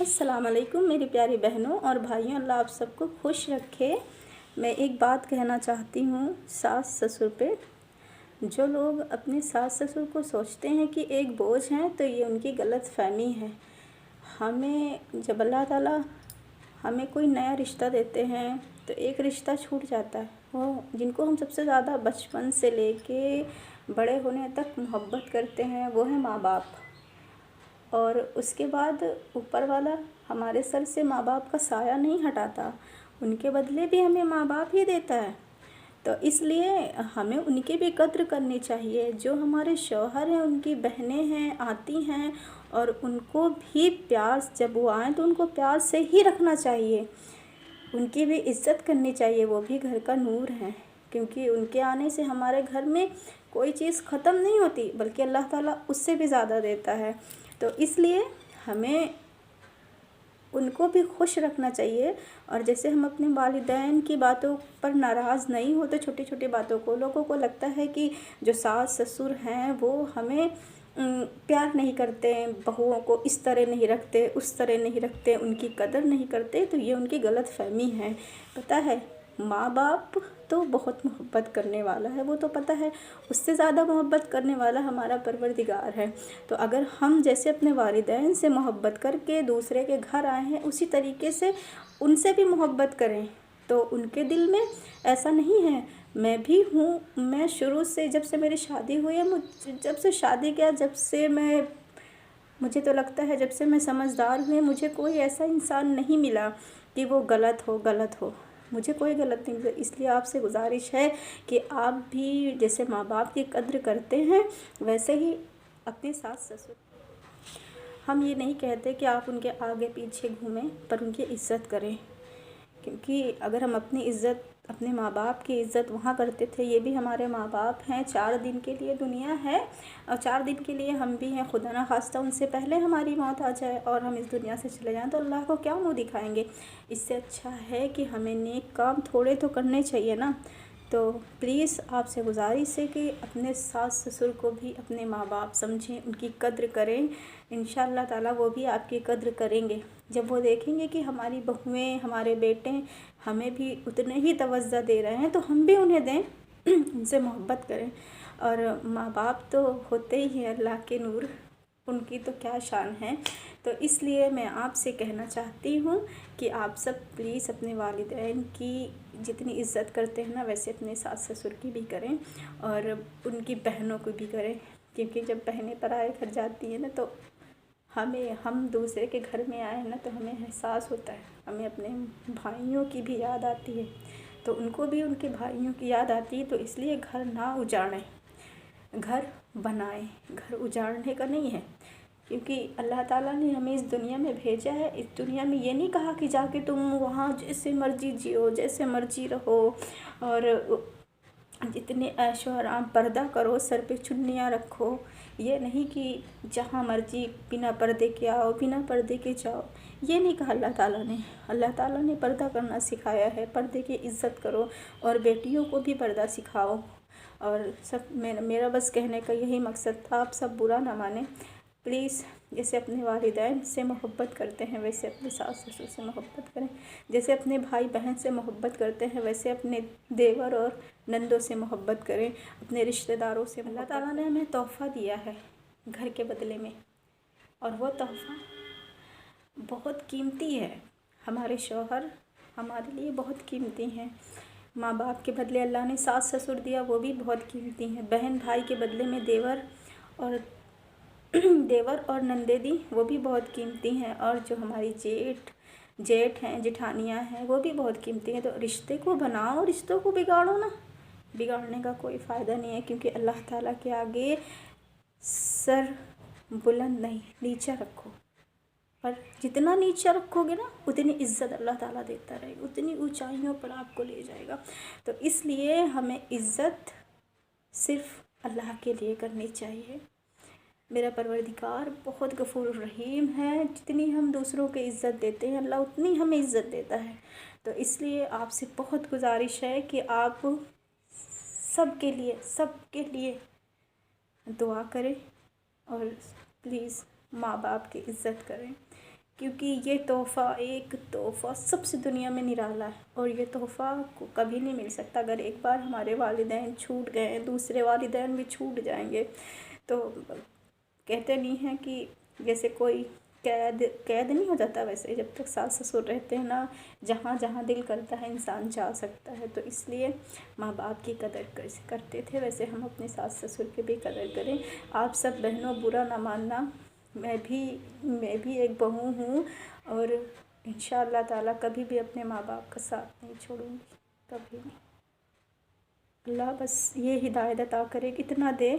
अस्सलाम वालेकुम मेरी प्यारी बहनों और भाइयों, अल्लाह आप सबको खुश रखे। मैं एक बात कहना चाहती हूँ सास ससुर पे। जो लोग अपने सास ससुर को सोचते हैं कि एक बोझ हैं, तो ये उनकी गलत फहमी है। हमें जब अल्लाह ताला हमें कोई नया रिश्ता देते हैं तो एक रिश्ता छूट जाता है। वो जिनको हम सबसे ज़्यादा बचपन से लेके बड़े होने तक मोहब्बत करते हैं वो है माँ बाप। और उसके बाद ऊपर वाला हमारे सर से माँ बाप का साया नहीं हटाता, उनके बदले भी हमें माँ बाप ही देता है। तो इसलिए हमें उनकी भी कद्र करनी चाहिए। जो हमारे शौहर हैं, उनकी बहनें हैं, आती हैं, और उनको भी प्यार, जब वो आएँ तो उनको प्यार से ही रखना चाहिए, उनकी भी इज़्ज़त करनी चाहिए। वो भी घर का नूर हैं, क्योंकि उनके आने से हमारे घर में कोई चीज़ ख़त्म नहीं होती, बल्कि अल्लाह ताला उससे भी ज़्यादा देता है। तो इसलिए हमें उनको भी खुश रखना चाहिए। और जैसे हम अपने वालिदैन की बातों पर नाराज़ नहीं होते, छोटी छोटी बातों को, लोगों को लगता है कि जो सास ससुर हैं वो हमें प्यार नहीं करते, बहुओं को इस तरह नहीं रखते, उस तरह नहीं रखते, उनकी कदर नहीं करते, तो ये उनकी गलत फहमी है। पता है, माँ बाप तो बहुत मोहब्बत करने वाला है, वो तो पता है। उससे ज़्यादा मोहब्बत करने वाला हमारा परवरदिगार है। तो अगर हम जैसे अपने वालिदैन से मोहब्बत करके दूसरे के घर आए हैं, उसी तरीके से उनसे भी मोहब्बत करें, तो उनके दिल में ऐसा नहीं है। मैं भी हूँ, मैं शुरू से, जब से मेरी शादी हुई है, जब से शादी किया, जब से मुझे तो लगता है जब से मैं समझदार हुई, मुझे कोई ऐसा इंसान नहीं मिला कि वो गलत हो। मुझे कोई गलत नहीं मिला। इसलिए आपसे गुजारिश है कि आप भी जैसे माँ बाप की कद्र करते हैं, वैसे ही अपने सास ससुर। हम ये नहीं कहते कि आप उनके आगे पीछे घूमें, पर उनकी इज़्ज़त करें। क्योंकि अगर हम अपनी इज़्ज़त, अपने माँ बाप की इज़्ज़त वहाँ करते थे, ये भी हमारे माँ बाप हैं, 4 दिन के लिए दुनिया है और 4 दिन के लिए हम भी हैं। खुदा ना खास्ता उनसे पहले हमारी मौत आ जाए और हम इस दुनिया से चले जाएं, तो अल्लाह को क्या मुँह दिखाएंगे। इससे अच्छा है कि हमें नेक काम थोड़े तो करने चाहिए ना। तो प्लीज़ आपसे गुजारिश है कि अपने सास ससुर को भी अपने माँ बाप समझें, उनकी कद्र करें। इंशाअल्लाह ताला वो भी आपकी कद्र करेंगे। जब वो देखेंगे कि हमारी बहुएं, हमारे बेटे हमें भी उतने ही तवज्जो दे रहे हैं, तो हम भी उन्हें दें, उनसे मोहब्बत करें। और माँ बाप तो होते ही हैं अल्लाह के नूर, उनकी तो क्या शान है। तो इसलिए मैं आपसे कहना चाहती हूँ कि आप सब प्लीज़ अपने वालिदैन की जितनी इज़्ज़त करते हैं ना, वैसे अपने सास ससुर की भी करें और उनकी बहनों को भी करें। क्योंकि जब बहनें पराए घर जाती हैं ना, तो हम दूसरे के घर में आए हैं ना, तो हमें एहसास होता है, हमें अपने भाइयों की भी याद आती है, तो उनको भी उनके भाइयों की याद आती है। तो इसलिए घर ना उजाड़ें, घर बनाएं। घर उजाड़ने का नहीं है, क्योंकि अल्लाह ताला ने हमें इस दुनिया में भेजा है। इस दुनिया में ये नहीं कहा कि जाके तुम वहाँ जैसे मर्जी जियो, जैसे मर्जी रहो और जितने ऐशो आराम, पर्दा करो, सर पे चुन्नियाँ रखो। ये नहीं कि जहाँ मर्जी बिना पर्दे के आओ, बिना पर्दे के जाओ। ये नहीं कहा अल्लाह ताला ने। अल्लाह ताला ने पर्दा करना सिखाया है, पर्दे की इज़्ज़त करो और बेटियों को भी पर्दा सिखाओ। और सब मेरा बस कहने का यही मकसद था। आप सब बुरा ना माने प्लीज़। जैसे अपने वालिदैन से मोहब्बत करते हैं, वैसे अपने सास ससुर से मोहब्बत करें। जैसे अपने भाई बहन से मोहब्बत करते हैं, वैसे अपने देवर और नंदों से मोहब्बत करें, अपने रिश्तेदारों से। अल्लाह ताला ने हमें तोहफ़ा दिया है घर के बदले में, और वो तोहफ़ा बहुत कीमती है। हमारे शौहर हमारे लिए बहुत कीमती हैं। माँ बाप के बदले अल्लाह ने सास ससुर दिया, वो भी बहुत कीमती हैं। बहन भाई के बदले में देवर और नंदेदी, वो भी बहुत कीमती हैं। और जो हमारी जेठ हैं, जेठानियाँ हैं, वो भी बहुत कीमती हैं। तो रिश्ते को बनाओ, रिश्तों को बिगाड़ो ना, बिगाड़ने का कोई फ़ायदा नहीं है। क्योंकि अल्लाह ताला के आगे सर बुलंद नहीं, नीचा रखो। पर जितना नीचा रखोगे ना, उतनी इज़्ज़त अल्लाह ताला देता रहेगा, उतनी ऊंचाइयों पर आपको ले जाएगा। तो इसलिए हमें इज़्ज़त सिर्फ़ अल्लाह के लिए करनी चाहिए। मेरा परवरदिगार बहुत गफूर रहीम है। जितनी हम दूसरों को इज़्ज़त देते हैं, अल्लाह उतनी हमें इज़्ज़त देता है। तो इसलिए आपसे बहुत गुजारिश है कि आप सबके लिए दुआ करें और प्लीज़ माँ बाप की इज़्ज़त करें। کیونکہ یہ تحفہ ایک تحفہ سب سے دنیا میں نرالا ہے، اور یہ تحفہ کو کبھی نہیں مل سکتا۔ اگر ایک بار ہمارے والدین چھوٹ گئے، دوسرے والدین بھی چھوٹ جائیں گے، تو کہتے نہیں ہیں کہ جیسے کوئی قید نہیں ہو جاتا، ویسے جب تک ساس سسر رہتے ہیں نا، جہاں جہاں دل کرتا ہے انسان جا سکتا ہے۔ تو اس لیے ماں باپ کی قدر کرتے تھے، ویسے ہم اپنے ساس سسر کی بھی قدر کریں۔ آپ سب بہنوں برا نہ ماننا، میں بھی ایک بہو ہوں، اور انشاءاللہ تعالیٰ کبھی بھی اپنے ماں باپ کا ساتھ نہیں چھوڑوں گی، کبھی نہیں۔ اللہ بس یہ ہدایت عطا کرے، اتنا دے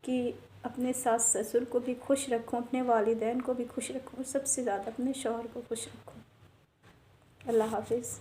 کہ اپنے ساس سسر کو بھی خوش رکھوں، اپنے والدین کو بھی خوش رکھوں، اور سب سے زیادہ اپنے شوہر کو خوش رکھوں۔ اللہ حافظ۔